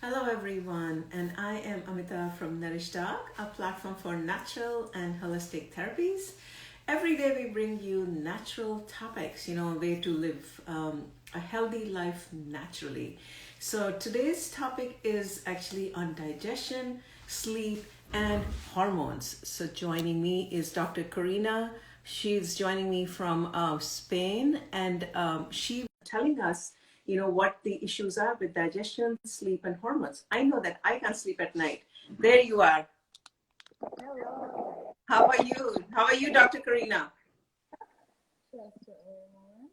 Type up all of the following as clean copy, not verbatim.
Hello everyone, and I am Amita from NourishDoc, a platform for natural and holistic therapies. Every day we bring you natural topics, a way to live a healthy life naturally. So today's topic is actually on digestion, sleep, and hormones. So joining me is Dr. Carina. She's joining me from Spain, and she telling us what the issues are with digestion, sleep, and hormones. I know that I can't sleep at night. There you are. Hello. How are you? How are you, Dr. Karina? Just a moment.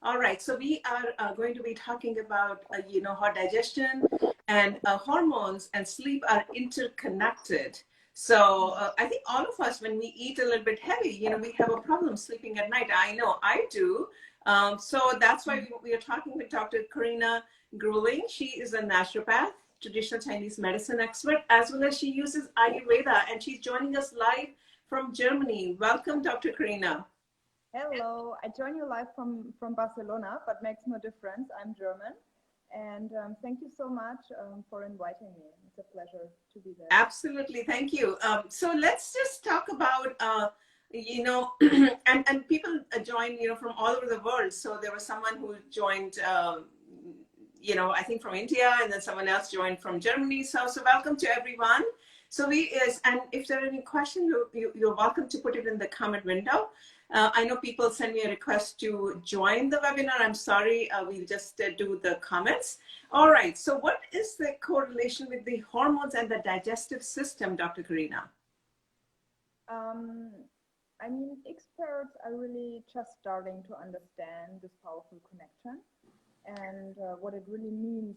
All right, so we are going to be talking about how digestion and hormones and sleep are interconnected. So I think all of us, when we eat a little bit heavy, we have a problem sleeping at night. I know I do. So that's why we are talking with Dr. Carina Greweling. She is a naturopath, traditional Chinese medicine expert, as well as she uses Ayurveda, and she's joining us live from Germany. Welcome, Dr. Carina. Hello. I join you live from Barcelona, but makes no difference. I'm German. And thank you so much for inviting me. It's a pleasure to be there. Absolutely, thank you. So let's just talk about, and people join, from all over the world. So there was someone who joined, I think from India, and then someone else joined from Germany. So welcome to everyone. So and if there are any questions, you're welcome to put it in the comment window. I know people send me a request to join the webinar. I'm sorry, we'll just do the comments. All right, so what is the correlation with the hormones and the digestive system, Dr. Karina? I mean, experts are really just starting to understand this powerful connection and what it really means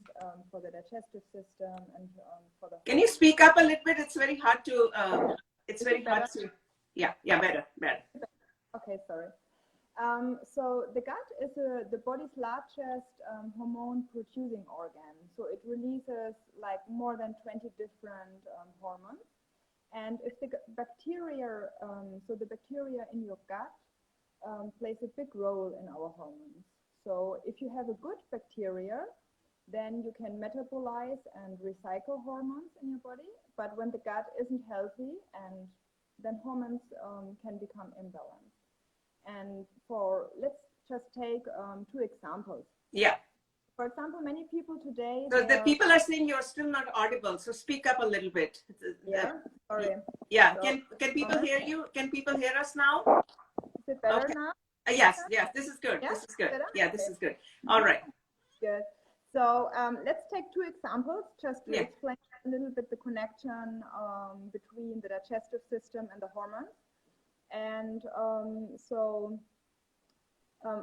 for the digestive system and for the. Can you speak up a little bit? It's very hard to, Is it better? Yeah, better. Okay, sorry. So the gut is the body's largest hormone-producing organ. So it releases like more than 20 different hormones. And if the bacteria, so the bacteria in your gut plays a big role in our hormones. So if you have a good bacteria, then you can metabolize and recycle hormones in your body. But when the gut isn't healthy, and then hormones can become imbalanced. And let's just take two examples. Yeah. For example, many people today. So the people are saying you're still not audible. So speak up a little bit. Yeah. Sorry. Yeah. So, can people hear you? Can people hear us now? Is it better now? Yes. This is good. Yeah? This is good. Better? Yeah, this is good. All right. Good. So let's take two examples just to explain a little bit the connection between the digestive system and the hormones. And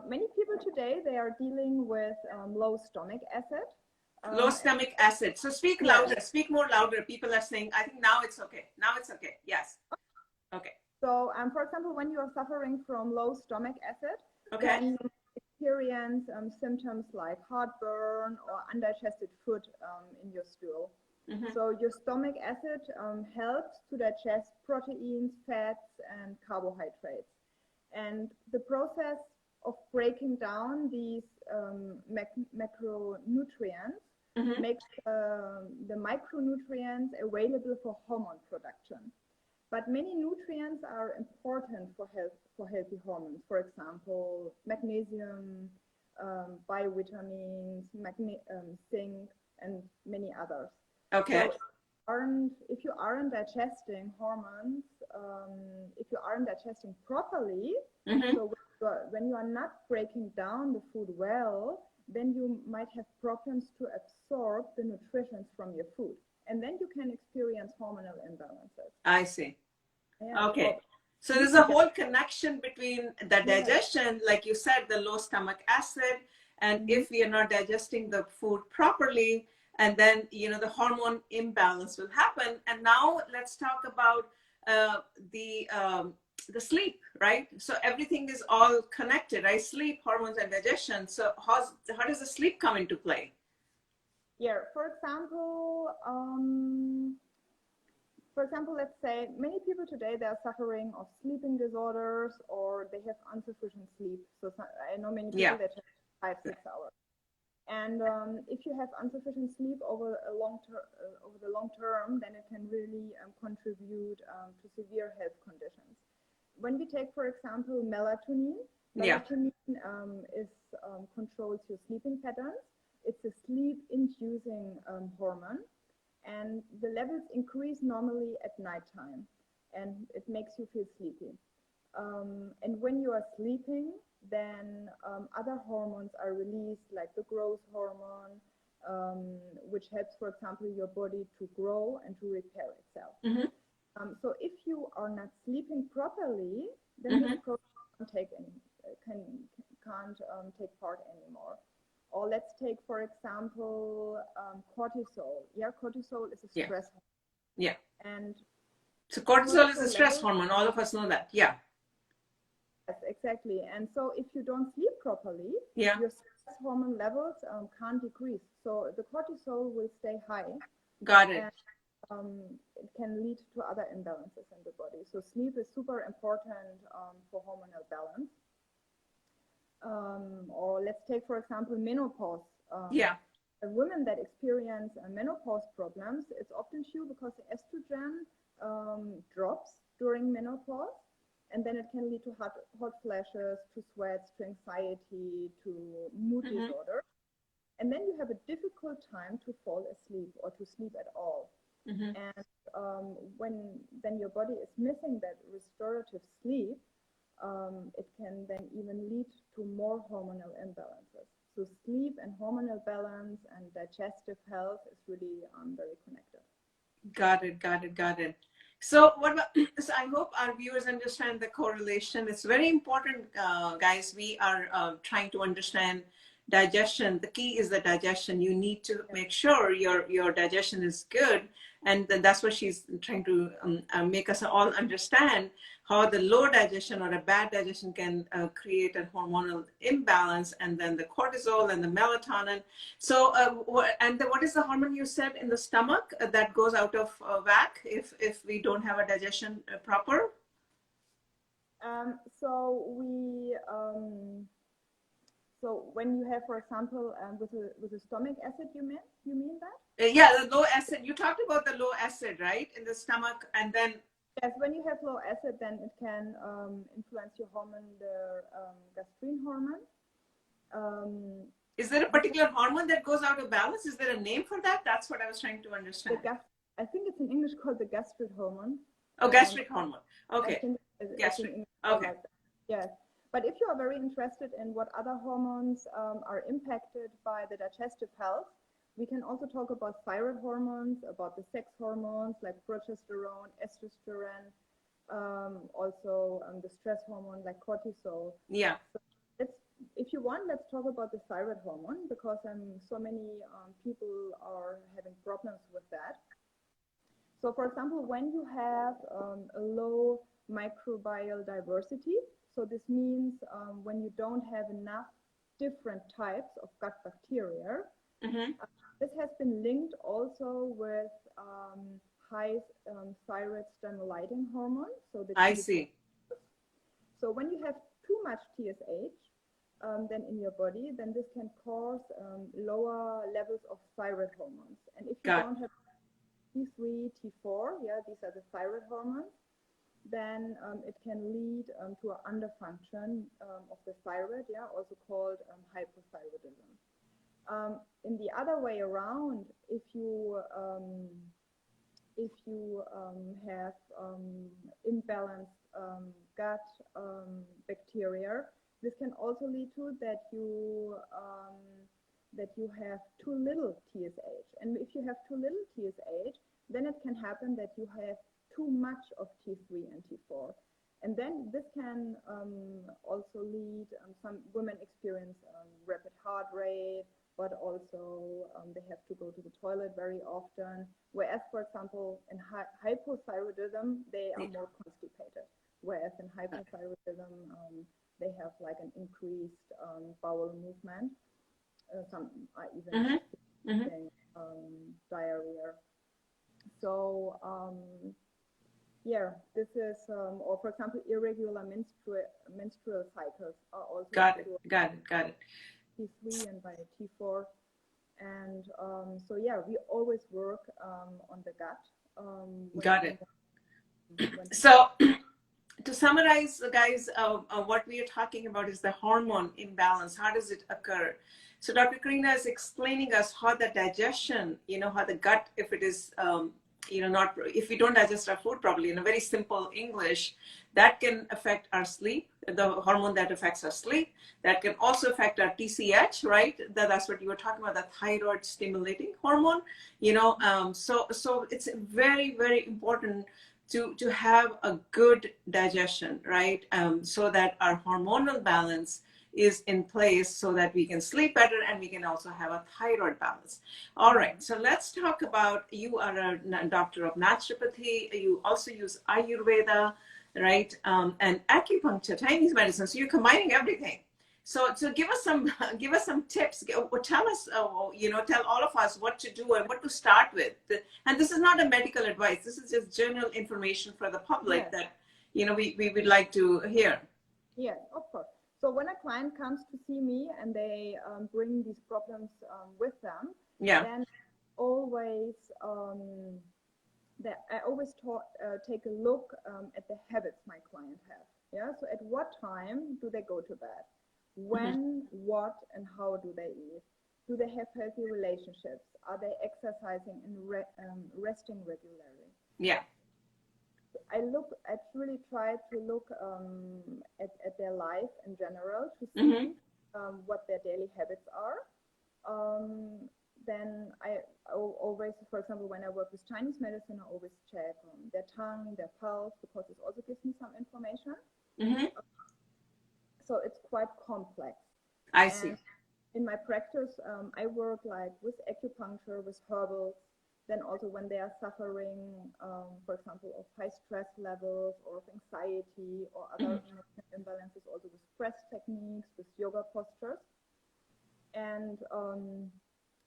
many people today, they are dealing with low stomach acid. Low stomach acid. So speak louder. Speak more louder. People are saying, I think now it's okay. Now it's okay. Yes. Okay. So for example, when you are suffering from low stomach acid, then you experience symptoms like heartburn or undigested food in your stool. Mm-hmm. So your stomach acid helps to digest proteins, fats, and carbohydrates. And the process of breaking down these macronutrients makes the micronutrients available for hormone production. But many nutrients are important for healthy hormones. For example, magnesium, biovitamins, zinc, and many others. Okay. So if you aren't digesting hormones, if you aren't digesting properly, so when you are not breaking down the food well, then you might have problems to absorb the nutrients from your food. And then you can experience hormonal imbalances. I see. Yeah. Okay. So there's a whole connection between the digestion, like you said, the low stomach acid, and if we are not digesting the food properly, and then, the hormone imbalance will happen. And now let's talk about the sleep, right? So everything is all connected, right? Sleep, hormones, and digestion. So how does the sleep come into play? Yeah, for example, let's say many people today, they are suffering of sleeping disorders or they have insufficient sleep. So I know many people that have 5-6 hours. And if you have insufficient sleep over a over the long term, then it can really contribute to severe health conditions. When we take, for example, melatonin, melatonin controls your sleeping patterns. It's a sleep-inducing hormone, and the levels increase normally at nighttime, and it makes you feel sleepy. And when you are sleeping, then other hormones are released, like the growth hormone, which helps, for example, your body to grow and to repair itself. Mm-hmm. So if you are not sleeping properly, then this process can't take part anymore. Or let's take, for example, cortisol. Yeah, cortisol is a stress hormone. Yeah. And so cortisol is a stress hormone. All of us know that. Yeah. Yes, exactly. And so if you don't sleep properly, your stress hormone levels can't decrease. So the cortisol will stay high. Got it. And it can lead to other imbalances in the body. So sleep is super important for hormonal balance. Or let's take, for example, menopause. Women that experience menopause problems, it's often due because the estrogen drops during menopause. And then it can lead to hot flashes, to sweats, to anxiety, to mood disorder. And then you have a difficult time to fall asleep or to sleep at all. And when then your body is missing that restorative sleep, it can then even lead to more hormonal imbalances. So sleep and hormonal balance and digestive health is really very connected. Got it. So what about, so I hope our viewers understand the correlation. It's very important, guys. We are trying to understand digestion. The key is the digestion. You need to make sure your digestion is good. And that's what she's trying to make us all understand, how the low digestion or a bad digestion can create a hormonal imbalance, and then the cortisol and the melatonin. So, what is the hormone you said in the stomach that goes out of whack if we don't have a digestion proper? So when you have, for example, with a stomach acid, you mean that? Yeah, the low acid. You talked about the low acid, right, in the stomach, and then. Yes, when you have low acid, then it can influence your hormone, the gastrin hormone. Is there a particular hormone that goes out of balance? Is there a name for that? That's what I was trying to understand. I think it's in English called the gastric hormone. Oh, gastric hormone. Okay. I think gastric. Okay. Like yes. But if you are very interested in what other hormones are impacted by the digestive health, we can also talk about thyroid hormones, about the sex hormones like progesterone, estrogen, also the stress hormone like cortisol. Yeah. So if you want, let's talk about the thyroid hormone, because so many people are having problems with that. So for example, when you have a low microbial diversity, so this means when you don't have enough different types of gut bacteria, this has been linked also with high thyroid stimulating hormone. So I see. So when you have too much TSH then in your body, then this can cause lower levels of thyroid hormones. And if you don't have T3, T4, these are the thyroid hormones, then it can lead to an underfunction of the thyroid, also called hypothyroidism. In the other way around, if you have imbalanced gut bacteria, this can also lead to that you have too little TSH. And if you have too little TSH, then it can happen that you have too much of T3 and T4. And then this can also lead, some women experience rapid heart rate, but also they have to go to the toilet very often. Whereas, for example, in hypothyroidism, they are more constipated. Whereas in hypothyroidism, they have like an increased bowel movement. Some are even experiencing diarrhea. So this is, or for example, irregular menstrual cycles are also got it. T3 and by T4. And so yeah, we always work on the gut. Got it. When So to summarize, guys, what we are talking about is the hormone imbalance. How does it occur? So Dr. Carina is explaining us how the digestion, how the gut, if it is, not, if we don't digest our food properly, in a very simple English, that can affect our sleep, the hormone that affects our sleep. That can also affect our TCH, right? That's what you were talking about, the thyroid stimulating hormone, so it's very, very important to have a good digestion, right? So that our hormonal balance is in place so that we can sleep better and we can also have a thyroid balance. All right, so let's talk about, you are a doctor of naturopathy. You also use Ayurveda, right? And acupuncture, Chinese medicine. So you're combining everything. So give us some tips. Tell us, tell all of us what to do and what to start with. And this is not a medical advice. This is just general information for the public yes. that we would like to hear. Yes, of course. So when a client comes to see me and they bring these problems with them, Yeah. then always I always take a look at the habits my client have. Yeah. So at what time do they go to bed? When, what, and how do they eat? Do they have healthy relationships? Are they exercising and resting regularly? Yeah. I really try to look at their life in general to see what their daily habits are. Then I always, for example, when I work with Chinese medicine, I always check their tongue, their pulse, because this also gives me some information. So it's quite complex. I see. In my practice, I work like with acupuncture, with herbals. Then also when they are suffering, for example, of high stress levels or of anxiety or other imbalances, also with press techniques, with yoga postures. And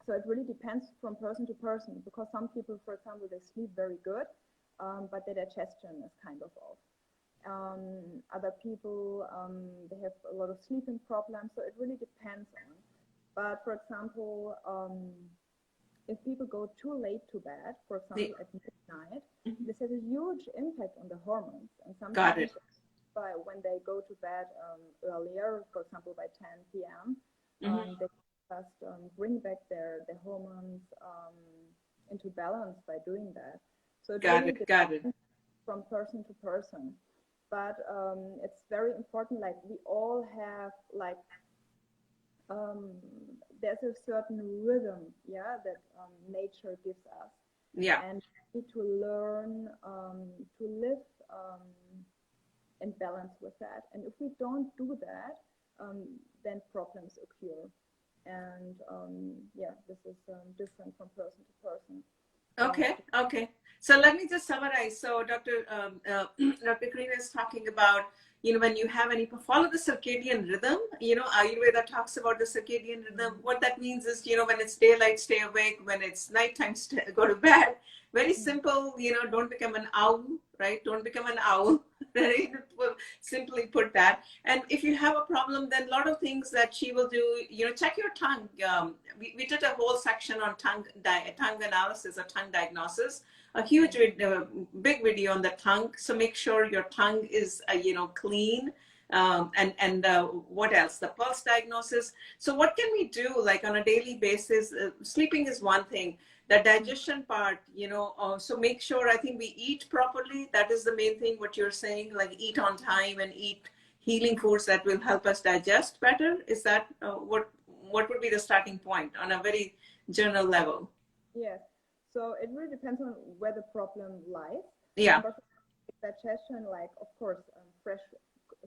so it really depends from person to person, because some people, for example, they sleep very good, but their digestion is kind of off. Other people, they have a lot of sleeping problems, so it really depends on. But for example, if people go too late to bed, for example, at midnight, this has a huge impact on the hormones. And sometimes when they go to bed earlier, for example, by 10 p.m., they just bring back their hormones into balance by doing that. So it really depends from person to person. But it's very important, like we all have like, there's a certain rhythm, that nature gives us. Yeah. And we need to learn to live in balance with that. And if we don't do that, then problems occur. And this is different from person to person. Okay. So let me just summarize. So Dr. Carina is talking about, when you have follow the circadian rhythm. Ayurveda talks about the circadian rhythm. What that means is, when it's daylight, stay awake. When it's nighttime, go to bed. Very simple, don't become an owl, right? Don't become an owl, right? Simply put that. And if you have a problem, then a lot of things that she will do, check your tongue. We did a whole section on tongue analysis or tongue diagnosis, a huge big video on the tongue. So make sure your tongue is, clean. And what else? The pulse diagnosis. So what can we do like on a daily basis? Sleeping is one thing. The digestion part, so make sure, I think we eat properly. That is the main thing, what you're saying, like eat on time and eat healing foods that will help us digest better. Is that what would be the starting point on a very general level? Yes. So it really depends on where the problem lies. Yeah. But digestion, like, of course, fresh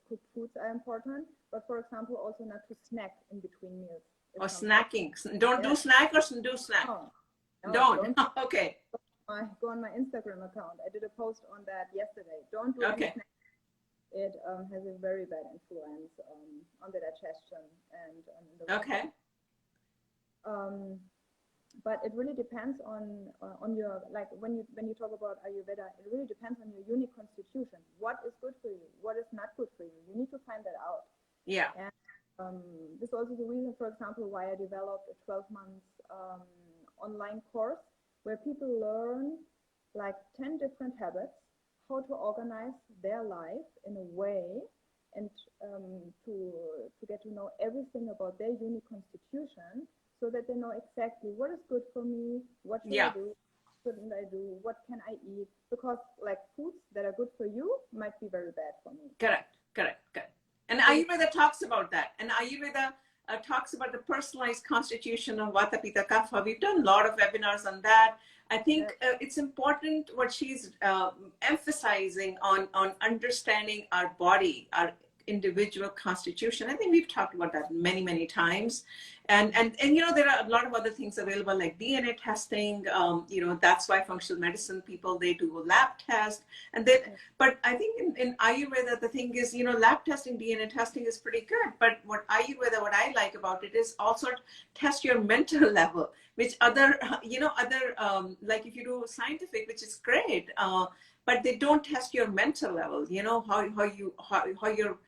cooked foods are important. But for example, also not to snack in between meals. Or snacking. Don't do snack or do snack? No, don't. Okay. Go on my Instagram account. I did a post on that yesterday. Don't do any snack. It has a very bad influence on the digestion and the okay. But it really depends on your, like when you talk about Ayurveda, it really depends on your unique constitution. What is good for you? What is not good for you? You need to find that out. Yeah. And this is also the reason, for example, why I developed a 12 months online course where people learn like 10 different habits, how to organize their life in a way, and to get to know everything about their unique constitution, so that they know exactly what is good for me, what should I do, shouldn't I do, what can I eat, because like foods that are good for you might be very bad for me. Correct. And Ayurveda talks about that. And Ayurveda talks about the personalized constitution of Vata, Pitta, Kapha. We've done a lot of webinars on that. I think it's important what she's emphasizing on understanding our body, our individual constitution. I think we've talked about that many times. And you know, there are a lot of other things available like DNA testing. You know, that's why functional medicine people, they do a lab test. And then, but I think in Ayurveda, the thing is, you know, lab testing, DNA testing is pretty good. But what Ayurveda, what I like about it is also test your mental level, which other, you know, like if you do scientific, which is great, but they don't test your mental level, you know, how your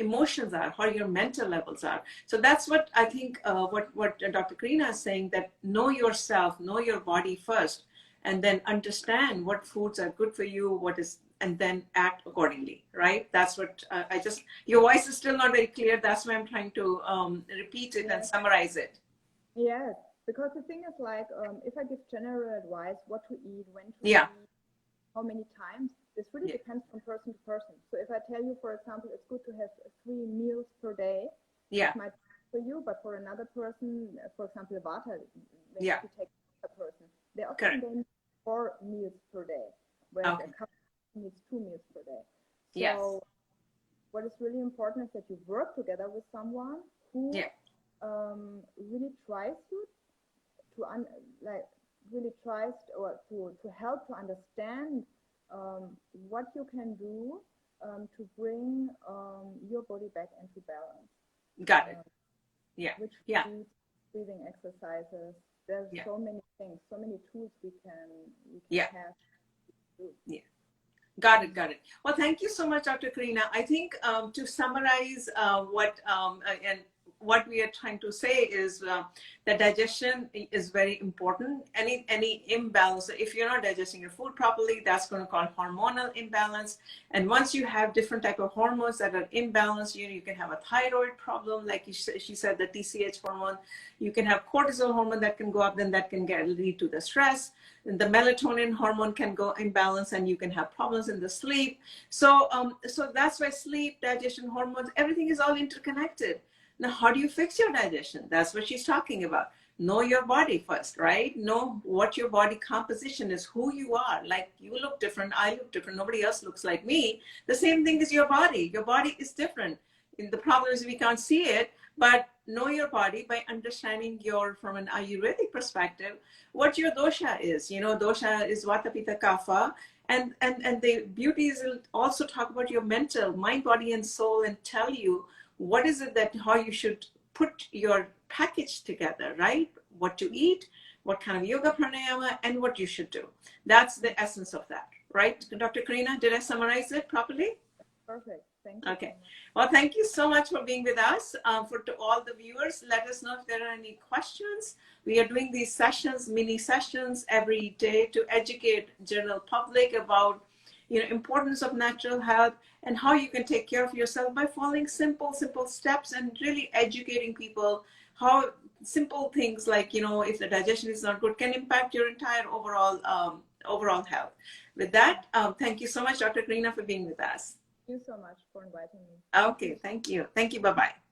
emotions are, how your mental levels are. So that's what I think, what Dr. Carina is saying, that know yourself, know your body first, and then understand what foods are good for you, and then act accordingly, right? That's what your voice is still not very clear. That's why I'm trying to repeat it and summarize it. Yes, because the thing is like, if I give general advice, what to eat, when to eat, how many times, this really depends from person to person. So if I tell you, for example, it's good to have 3 meals per day, it might be for you, but for another person, for example, Vata, maybe to take a person, they often need 4 meals per day, whereas a couple needs 2 meals per day. So what is really important is that you work together with someone who really tries you to help to understand what you can do to bring your body back into balance. Got it. Which breathing exercises. There's so many things, so many tools we can have. Got it. Well, thank you so much, Dr. Carina. I think to summarize what we are trying to say is that digestion is very important. Any imbalance, if you're not digesting your food properly, that's going to cause hormonal imbalance. And once you have different type of hormones that are imbalanced, you can have a thyroid problem, like she said, the TSH hormone. You can have cortisol hormone that can go up, then that can lead to the stress. And the melatonin hormone can go imbalance, and you can have problems in the sleep. So that's why sleep, digestion, hormones, everything is all interconnected. Now, how do you fix your digestion? That's what she's talking about. Know your body first, right? Know what your body composition is, who you are. Like, you look different, I look different, nobody else looks like me. The same thing is your body. Your body is different. And the problem is we can't see it, but know your body by understanding from an Ayurvedic perspective, what your dosha is. You know, dosha is Vata, Pitta, Kapha. And the beauty is also talk about your mental, mind, body, and soul, and tell you what is it how you should put your package together, right? What to eat, what kind of yoga pranayama, and what you should do. That's the essence of that, right? Dr. Carina, did I summarize it properly? Perfect. Thank you. Okay. Well, thank you so much for being with us. To all the viewers, let us know if there are any questions. We are doing these sessions, mini sessions every day to educate general public about importance of natural health and how you can take care of yourself by following simple steps and really educating people how simple things like, if the digestion is not good, can impact your entire overall health. With that, thank you so much, Dr. Carina, for being with us. Thank you so much for inviting me. Okay, thank you. Thank you. Bye-bye.